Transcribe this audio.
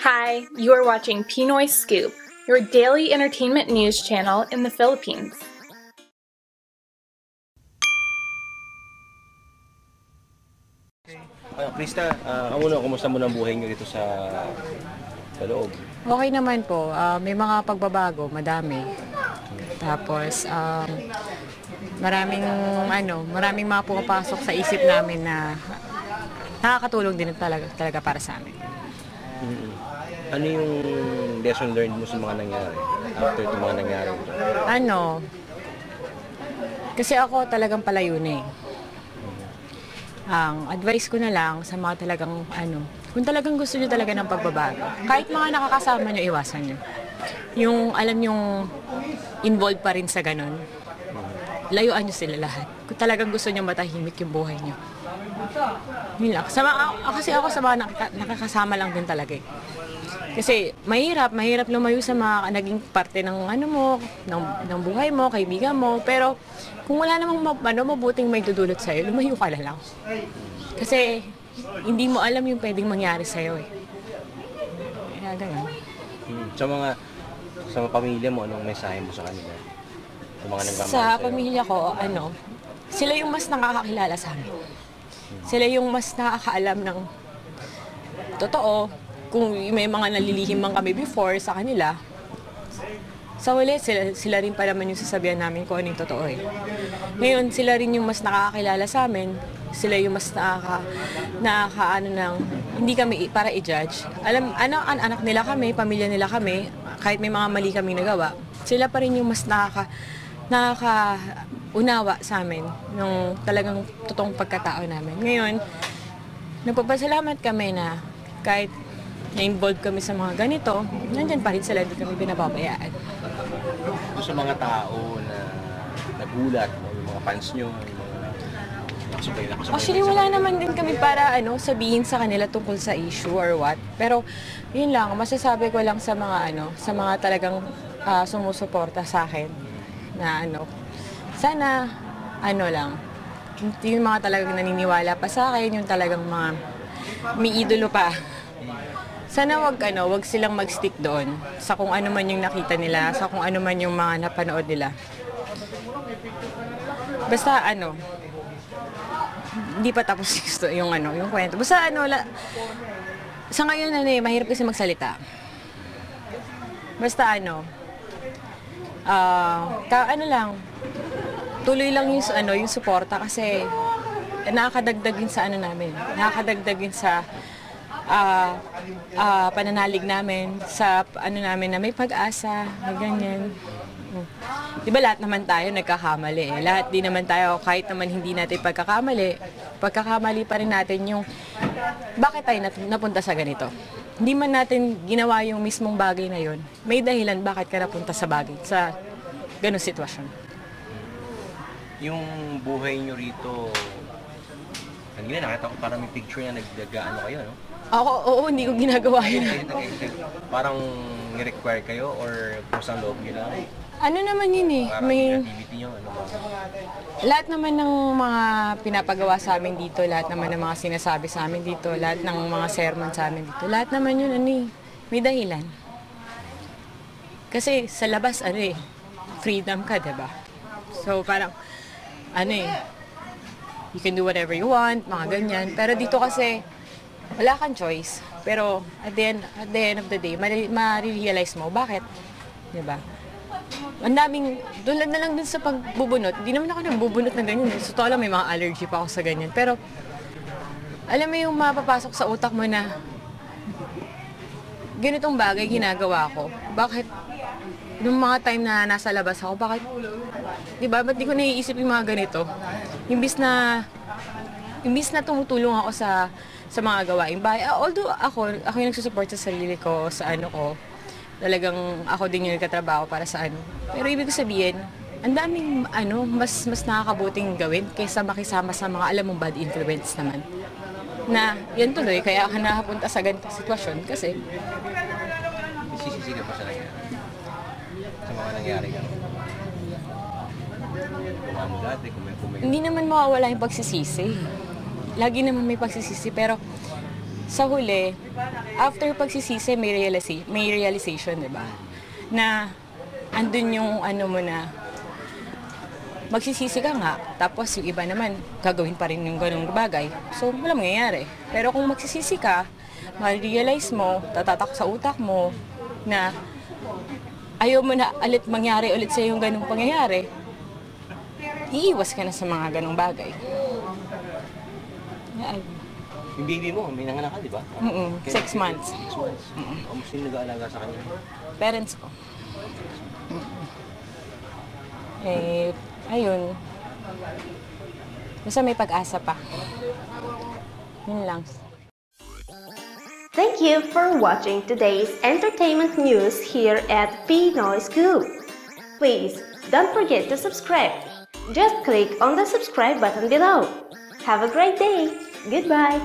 Hi, you are watching Pinoy Scoop, your daily entertainment news channel in the Philippines. Krista, kumusta mo ang buhay niyo dito sa loob? Okay naman po. May mga pagbabago, madami. Tapos, maraming mga pumapasok sa isip namin na nakakatulong din talaga para sa amin. Ano yung lesson learned mo sa mga nangyari? After itong mga nangyari ito? Kasi ako talagang palayo na eh. Ang advice ko na lang sa mga talagang kung talagang gusto nyo talaga ng pagbabago, kahit mga nakakasama nyo, iwasan nyo. Yung alam nyong involved pa rin sa ganun, layuan nyo sila lahat. Kung talagang gusto nyo matahimik yung buhay nyo. Yun lang. Kasi ako sa mga nakakasama lang din talaga eh. Kasi mahirap lumayo sa mga naging parte ng ng buhay mo, kaibigan mo. Pero kung wala namang mabuting may dudulot sa'yo, lumayo ka na lang. Kasi hindi mo alam yung pwedeng mangyari sa'yo eh. Kaya ganun. Sa pamilya mo, anong mensahe mo sa kanila? Sa mga nagmamahal Sa sa'yo? pamilya ko, sila yung mas nakakakilala sa amin. Sila yung mas nakakaalam ng totoo. Kung may mga nalilihim man kami before sa kanila, sa huli, sila rin pa naman yung sasabihan namin kung ano yung totoo eh. Ngayon, sila rin yung mas nakakakilala sa amin. Sila yung mas hindi kami para i-judge. Anak nila kami, pamilya nila kami, kahit may mga mali kami nagawa, sila pa rin yung mas nakakaunawa sa amin ng talagang totoong pagkatao namin. Ngayon, nagpapasalamat kami na kahit na-involved kami sa mga ganito, nandyan pa rin sila, hindi kami pinababayaan. Ito sa mga tao na nagulat, yung mga fans nyo, Actually, wala naman din kami para sabihin sa kanila tungkol sa issue or what. Pero, yun lang, masasabi ko lang sa mga talagang sumusuporta sa akin na sana, yung mga talagang naniniwala pa sa akin, yung talagang mga may idolo pa. Sana wag silang mag-stick doon sa kung ano man yung nakita nila, sa kung ano man yung mga napanood nila. Basta hindi pa tapos yung kwento. Basta sa ngayon mahirap kasi magsalita. Basta tuloy lang yung suporta kasi nakakadagdag yun sa namin. Nakakadagdag yun sa pananalig namin sa namin na may pag-asa, may ganyan. Diba lahat naman tayo nagkakamali eh. Lahat din naman tayo, kahit naman hindi natin pagkakamali pa rin natin yung bakit tayo napunta sa ganito. Hindi man natin ginawa yung mismong bagay na yon, may dahilan bakit ka napunta sa ganung sitwasyon. Yung buhay nyo rito, kanina nakita ko parang may picture na kayo, no? Oo, hindi ko ginagawa yun. Parang ni-require kayo or kung saan loob nyo lang? Naman yun eh. Parang creativity nyo, ba? Lahat naman ng mga pinapagawa sa amin dito, lahat naman ng mga sinasabi sa amin dito, lahat ng mga sermon sa amin dito, lahat naman yun, may dahilan. Kasi sa labas, freedom ka, diba? So parang, you can do whatever you want, mga ganyan. Pero dito kasi, wala kang choice. Pero at the end of the day, ma-realize mo, bakit? Diba? Ang daming, tulad na lang dun sa pagbubunot. Hindi naman ako nagbubunot na ganyan. So, totoo lang, may mga allergy pa ako sa ganyan. Pero, alam mo yung mapapasok sa utak mo na ganitong bagay ginagawa ko. Bakit? Nung mga time na nasa labas ako, bakit? Diba? Ba't di ko naiisip yung mga ganito? Imbis na tumutulong ako sa mga gawaing bahay. Although ako yung nagsusupport sa sarili ko, sa ko, talagang ako din yung nagkatrabaho para sa Pero ibig sabihin, ang daming mas nakakabuting gawin kaysa makisama sa mga alam mong bad influence naman. Na yan tuloy, kaya ka nakapunta sa ganitong sitwasyon kasi Sisisi ka pa sa nangyari? Sa mga nangyari ka? Kung dati, kung may... Hindi naman mawawala yung pagsisisi. Lagi naman may pagsisisi, pero sa huli, after pagsisisi, may realization, di ba? Na andun yung ano mo na, magsisisi ka nga, tapos yung iba naman, gagawin pa rin yung ganung bagay. So, wala mangyayari. Pero kung magsisisi ka, ma-realize mo, tatatak sa utak mo, na ayaw mo na mangyari ulit sa yung ganung pangyayari, iiwas ka na sa mga ganung bagay. Yung baby mo, may nanganak ka, di ba? 6 months. 6 months. Sino nag-aalaga sa kanya? Parents ko. Eh, ayun. Basta may pag-asa pa. Yun lang. Thank you for watching today's entertainment news here at Pinoy Scoop. Please don't forget to subscribe. Just click on the subscribe button below. Have a great day. Goodbye.